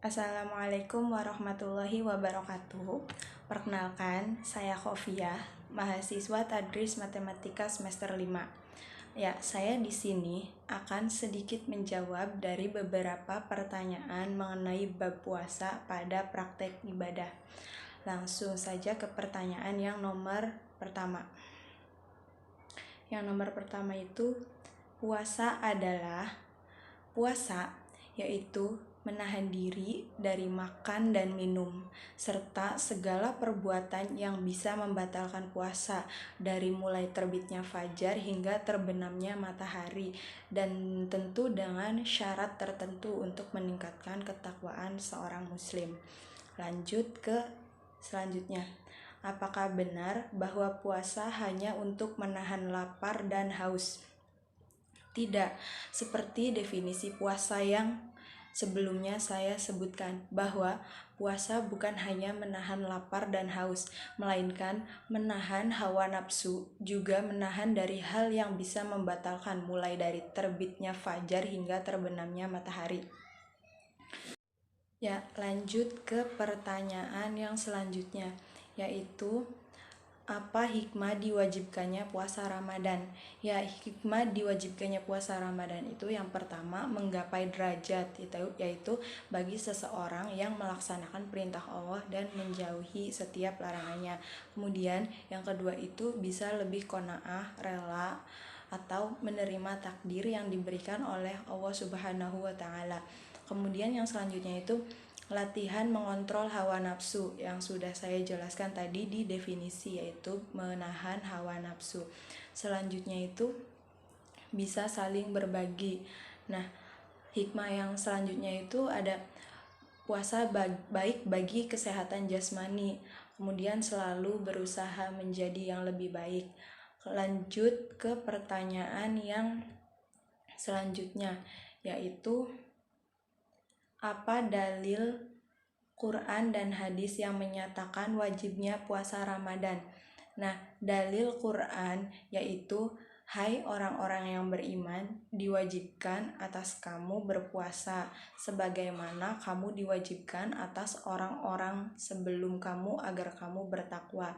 Assalamualaikum warahmatullahi wabarakatuh. Perkenalkan, saya Khofiah, mahasiswa Tadris Matematika semester 5. Ya, saya di sini akan sedikit menjawab dari beberapa pertanyaan mengenai bab puasa pada praktek ibadah. Langsung saja ke pertanyaan yang nomor pertama. Yang nomor pertama itu, puasa yaitu menahan diri dari makan dan minum, serta segala perbuatan yang bisa membatalkan puasa, dari mulai terbitnya fajar hingga terbenamnya matahari, dan tentu dengan syarat tertentu untuk meningkatkan ketakwaan seorang muslim. Lanjut ke selanjutnya. Apakah benar bahwa puasa hanya untuk menahan lapar dan haus? Tidak, seperti definisi puasa yang sebelumnya saya sebutkan, bahwa puasa bukan hanya menahan lapar dan haus, melainkan menahan hawa nafsu, juga menahan dari hal yang bisa membatalkan, mulai dari terbitnya fajar hingga terbenamnya matahari. Ya, lanjut ke pertanyaan yang selanjutnya, yaitu apa hikmah diwajibkannya puasa Ramadan? Ya, hikmah diwajibkannya puasa Ramadan itu yang pertama menggapai derajat, yaitu bagi seseorang yang melaksanakan perintah Allah dan menjauhi setiap larangannya. Kemudian yang kedua itu bisa lebih qanaah, rela atau menerima takdir yang diberikan oleh Allah Subhanahu wa taala. Kemudian yang selanjutnya itu latihan mengontrol hawa nafsu yang sudah saya jelaskan tadi di definisi, yaitu menahan hawa nafsu. Selanjutnya itu bisa saling berbagi. Nah, hikmah yang selanjutnya itu ada puasa baik bagi kesehatan jasmani, kemudian selalu berusaha menjadi yang lebih baik. Lanjut ke pertanyaan yang selanjutnya, yaitu apa dalil Quran dan hadis yang menyatakan wajibnya puasa Ramadan? Nah, dalil Quran yaitu, hai orang-orang yang beriman, diwajibkan atas kamu berpuasa sebagaimana kamu diwajibkan atas orang-orang sebelum kamu agar kamu bertakwa.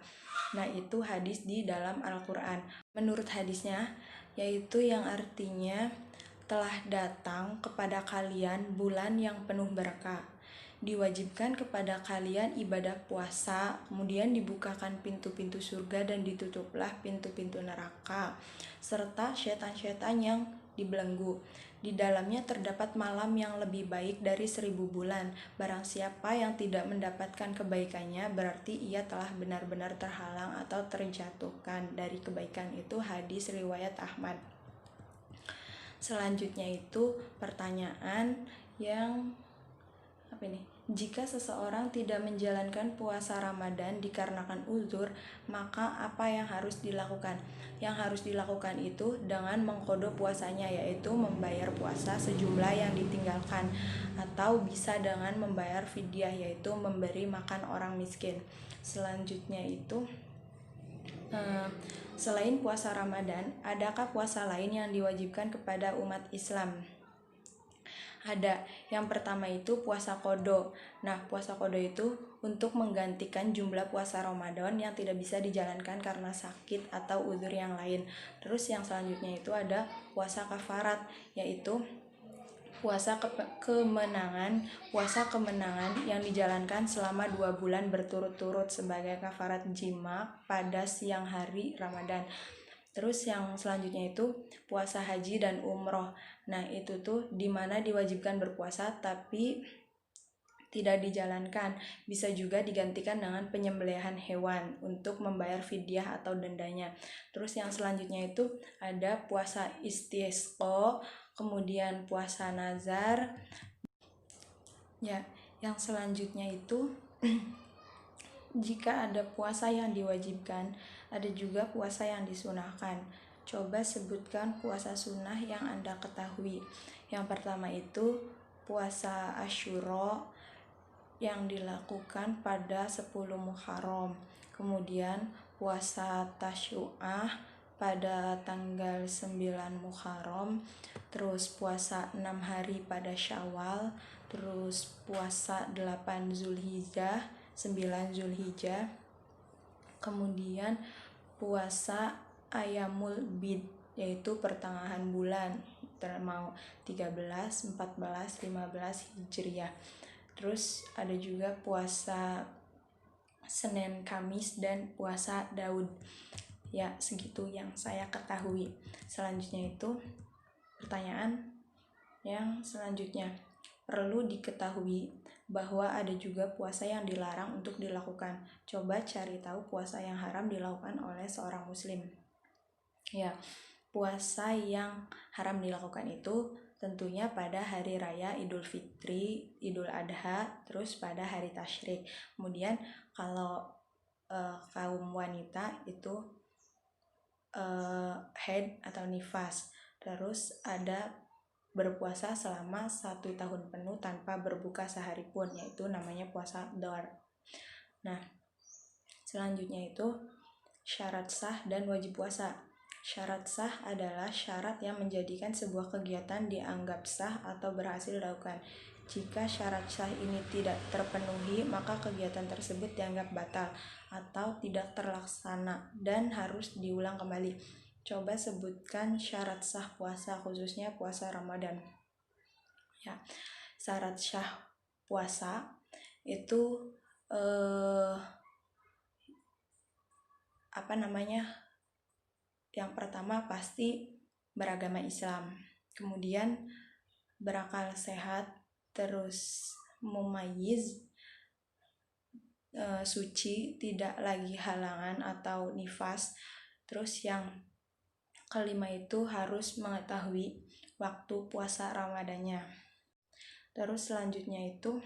Nah, itu hadis di dalam Al-Quran. Menurut hadisnya, yaitu yang artinya, telah datang kepada kalian bulan yang penuh berkah, diwajibkan kepada kalian ibadah puasa, kemudian dibukakan pintu-pintu surga dan ditutuplah pintu-pintu neraka, serta setan-setan yang dibelenggu. Di dalamnya terdapat malam yang lebih baik dari 1000 bulan. Barang siapa yang tidak mendapatkan kebaikannya, berarti ia telah benar-benar terhalang atau terjatuhkan dari kebaikan. Itu hadis riwayat Ahmad. Selanjutnya itu pertanyaan yang jika seseorang tidak menjalankan puasa Ramadan dikarenakan uzur, maka apa yang harus dilakukan? Yang harus dilakukan itu dengan mengqadha puasanya, yaitu membayar puasa sejumlah yang ditinggalkan, atau bisa dengan membayar fidyah, yaitu memberi makan orang miskin. Selanjutnya itu, selain puasa Ramadan, adakah puasa lain yang diwajibkan kepada umat Islam? Ada. Yang pertama itu puasa qadha. Nah, puasa qadha itu untuk menggantikan jumlah puasa Ramadan yang tidak bisa dijalankan karena sakit atau uzur yang lain. Terus yang selanjutnya itu ada puasa kafarat, yaitu puasa kemenangan yang dijalankan selama 2 bulan berturut-turut sebagai kafarat jima pada siang hari Ramadan. Terus yang selanjutnya itu puasa haji dan umroh. Nah, itu tuh dimana diwajibkan berpuasa tapi tidak dijalankan. Bisa juga digantikan dengan penyembelihan hewan untuk membayar fidyah atau dendanya. Terus yang selanjutnya itu ada puasa istisqa, kemudian puasa nazar. Ya, yang selanjutnya itu jika ada puasa yang diwajibkan, ada juga puasa yang disunahkan. Coba sebutkan puasa sunnah yang Anda ketahui. Yang pertama itu puasa Asyura yang dilakukan pada 10 Muharram. Kemudian puasa Tasyu'ah pada tanggal 9 Muharram. Terus puasa 6 hari pada Syawal. terus puasa 8 Zulhijjah, 9 Zulhijjah, kemudian puasa Ayamul Bid, yaitu pertengahan bulan, mau 13, 14, 15 Hijriah. Terus ada juga puasa Senin, Kamis, dan puasa Daud. Ya, segitu yang saya ketahui. Selanjutnya itu pertanyaan yang selanjutnya. Perlu diketahui bahwa ada juga puasa yang dilarang untuk dilakukan. Coba cari tahu puasa yang haram dilakukan oleh seorang muslim. Ya, puasa yang haram dilakukan itu tentunya pada hari raya Idul Fitri, Idul Adha, terus pada hari Tasyrik. Kemudian kalau kaum wanita itu haid atau nifas. Terus ada berpuasa selama 1 tahun penuh tanpa berbuka sehari pun, yaitu namanya puasa Dhar. Nah, selanjutnya itu syarat sah dan wajib puasa. Syarat sah adalah syarat yang menjadikan sebuah kegiatan dianggap sah atau berhasil dilakukan. Jika syarat sah ini tidak terpenuhi, maka kegiatan tersebut dianggap batal atau tidak terlaksana dan harus diulang kembali. Coba sebutkan syarat sah puasa, khususnya puasa Ramadan. Ya, syarat sah puasa itu yang pertama pasti beragama Islam, kemudian berakal sehat, terus mumayyiz, suci, tidak lagi halangan atau nifas. Terus yang kelima itu harus mengetahui waktu puasa Ramadannya. Terus selanjutnya itu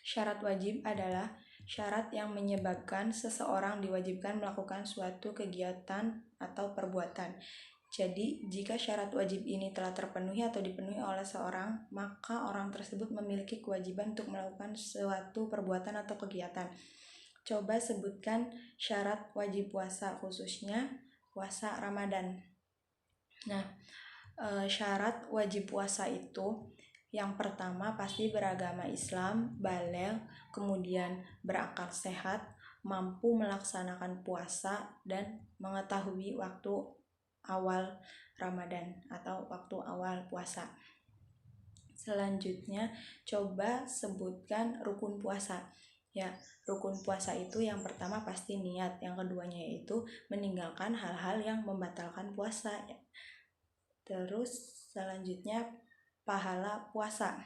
syarat wajib adalah syarat yang menyebabkan seseorang diwajibkan melakukan suatu kegiatan atau perbuatan. Jadi, jika syarat wajib ini telah terpenuhi atau dipenuhi oleh seorang, maka orang tersebut memiliki kewajiban untuk melakukan suatu perbuatan atau kegiatan. Coba sebutkan syarat wajib puasa, khususnya puasa Ramadan. Nah, syarat wajib puasa itu yang pertama pasti beragama Islam, baligh, kemudian berakal sehat, mampu melaksanakan puasa, dan mengetahui waktu awal Ramadan atau waktu awal puasa. Selanjutnya, coba sebutkan rukun puasa. Ya, rukun puasa itu yang pertama pasti niat, yang keduanya yaitu meninggalkan hal-hal yang membatalkan puasa. Terus selanjutnya pahala puasa.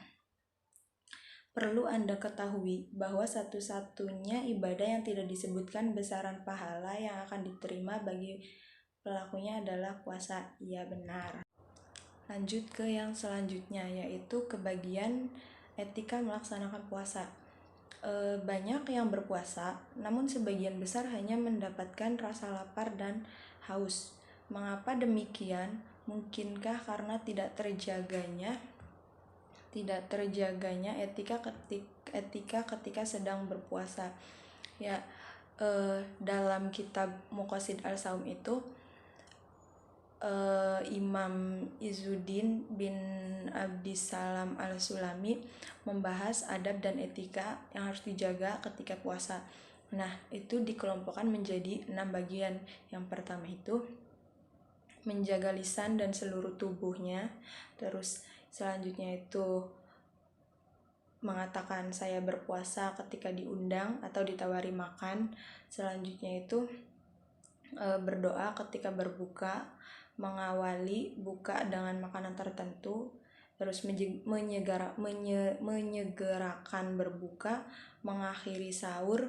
Perlu Anda ketahui bahwa satu-satunya ibadah yang tidak disebutkan besaran pahala yang akan diterima bagi pelakunya adalah puasa. Iya, benar. Lanjut ke yang selanjutnya, yaitu kebagian etika melaksanakan puasa. Banyak yang berpuasa, namun sebagian besar hanya mendapatkan rasa lapar dan haus. Mengapa demikian? Mungkinkah karena tidak terjaganya etika ketika sedang berpuasa. Ya, dalam kitab Muqasid al-Saum itu Imam Izzuddin bin Abdissalam al-Sulami membahas adab dan etika yang harus dijaga ketika puasa. Nah, itu dikelompokkan menjadi 6 bagian. Yang pertama itu menjaga lisan dan seluruh tubuhnya. Terus selanjutnya itu mengatakan saya berpuasa ketika diundang atau ditawari makan. Selanjutnya itu berdoa ketika berbuka, mengawali buka dengan makanan tertentu, terus menyegerakan berbuka, mengakhiri sahur.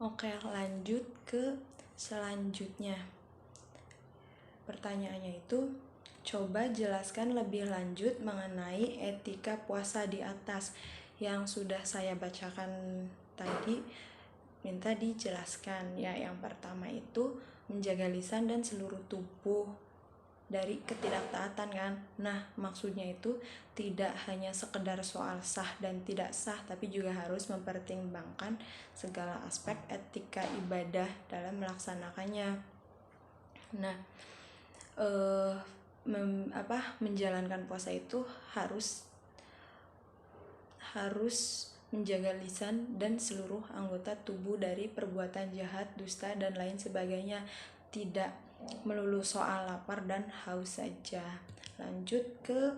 Oke, lanjut ke selanjutnya. Pertanyaannya itu, coba jelaskan lebih lanjut mengenai etika puasa di atas yang sudah saya bacakan tadi. Minta dijelaskan. Ya, yang pertama itu menjaga lisan dan seluruh tubuh dari ketidaktaatan kan. Nah, maksudnya itu tidak hanya sekedar soal sah dan tidak sah, tapi juga harus mempertimbangkan segala aspek etika ibadah dalam melaksanakannya. Nah, menjalankan puasa itu harus harus menjaga lisan dan seluruh anggota tubuh dari perbuatan jahat, dusta, dan lain sebagainya. Tidak melulu soal lapar dan haus saja. Lanjut ke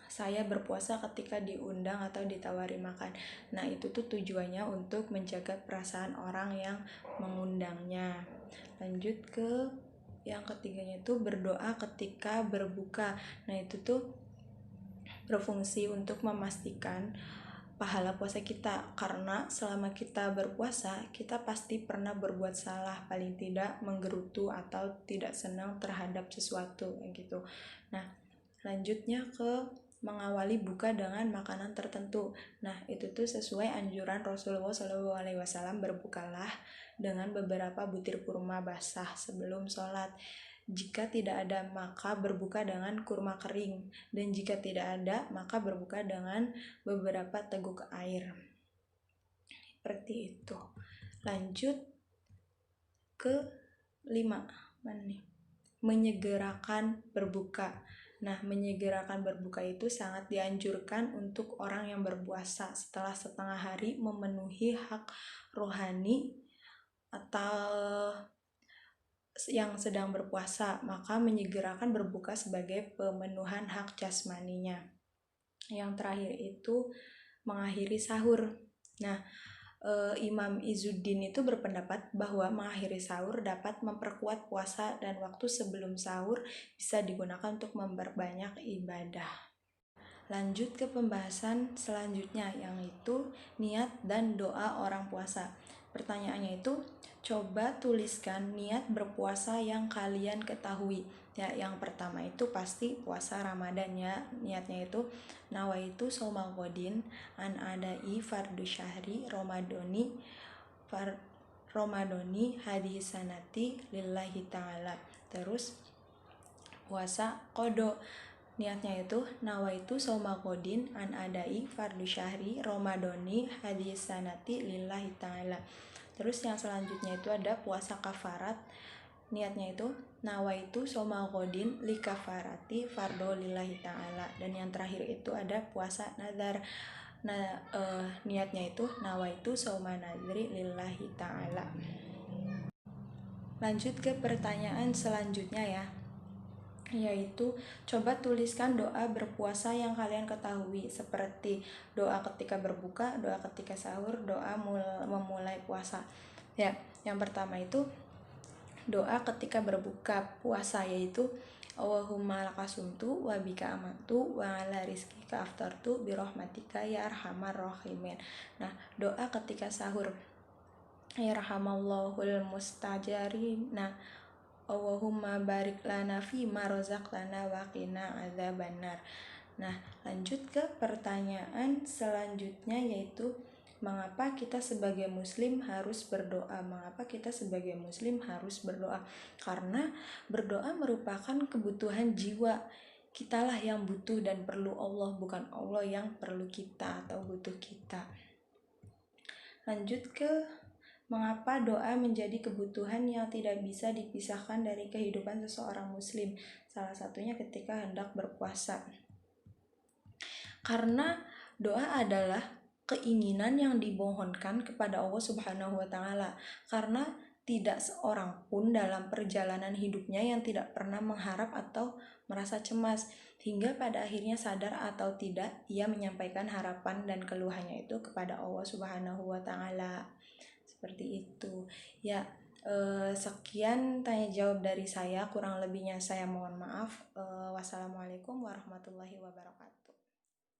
saya berpuasa ketika diundang atau ditawari makan. Nah, itu tuh tujuannya untuk menjaga perasaan orang yang mengundangnya. Lanjut ke yang ketiganya itu berdoa ketika berbuka. Nah, itu tuh berfungsi untuk memastikan pahala puasa kita, karena selama kita berpuasa kita pasti pernah berbuat salah, paling tidak menggerutu atau tidak senang terhadap sesuatu gitu. Nah, lanjutnya ke mengawali buka dengan makanan tertentu. Nah, itu tuh sesuai anjuran Rasulullah SAW, berbukalah dengan beberapa butir kurma basah sebelum sholat. Jika tidak ada, maka berbuka dengan kurma kering, dan jika tidak ada, maka berbuka dengan beberapa teguk air. Seperti itu. Lanjut ke 5. Mana nih? Menyegerakan berbuka. Nah, menyegerakan berbuka itu sangat dianjurkan untuk orang yang berpuasa setelah setengah hari memenuhi hak rohani atau yang sedang berpuasa, maka menyegerakan berbuka sebagai pemenuhan hak jasmaninya. Yang terakhir itu mengakhiri sahur. Nah, Imam Izzuddin itu berpendapat bahwa mengakhiri sahur dapat memperkuat puasa dan waktu sebelum sahur bisa digunakan untuk memperbanyak ibadah. Lanjut ke pembahasan selanjutnya, yang itu niat dan doa orang puasa. Pertanyaannya itu, coba tuliskan niat berpuasa yang kalian ketahui. Ya, yang pertama itu pasti puasa Ramadan ya. Niatnya itu nawaitu shaumal ghadin an adai fardu syahri Ramadoni hadis sanati lillahi ta'ala. Terus puasa qada, niatnya itu nawaitu shaumal ghadin an adai fardu syahri Ramadoni hadis sanati lillahi ta'ala. Terus yang selanjutnya itu ada puasa kafarat, niatnya itu nawaitu shaumal ghadin li kafarati fardo lillahi ta'ala. Dan yang terakhir itu ada puasa nazar. Nah, niatnya itu nawaitu shauman nazri lillahi ta'ala. Lanjut ke pertanyaan selanjutnya ya, yaitu coba tuliskan doa berpuasa yang kalian ketahui, seperti doa ketika berbuka, doa ketika sahur, doa memulai puasa. Ya, yang pertama itu doa ketika berbuka puasa, yaitu Allahumma lakasumtu wa bika amantu wa ala rizkika aftartu birahmatika ya arhamar rahimin. Nah, doa ketika sahur, yarhamallahul mustajari. Nah, Allahumma barik lana fi ma razaqtana wa qina adzabannar. Nah, lanjut ke pertanyaan selanjutnya, yaitu mengapa kita sebagai muslim harus berdoa? Mengapa kita sebagai muslim harus berdoa? Karena berdoa merupakan kebutuhan jiwa. Kitalah yang butuh dan perlu Allah, bukan Allah yang perlu kita atau butuh kita. Lanjut ke mengapa doa menjadi kebutuhan yang tidak bisa dipisahkan dari kehidupan seseorang muslim? Salah satunya ketika hendak berpuasa. Karena doa adalah keinginan yang dimohonkan kepada Allah Subhanahu wa Ta'ala. Karena tidak seorang pun dalam perjalanan hidupnya yang tidak pernah mengharap atau merasa cemas, hingga pada akhirnya sadar atau tidak ia menyampaikan harapan dan keluhannya itu kepada Allah Subhanahu wa Ta'ala. Seperti itu ya. Sekian tanya jawab dari saya, kurang lebihnya saya mohon maaf. Wassalamualaikum warahmatullahi wabarakatuh.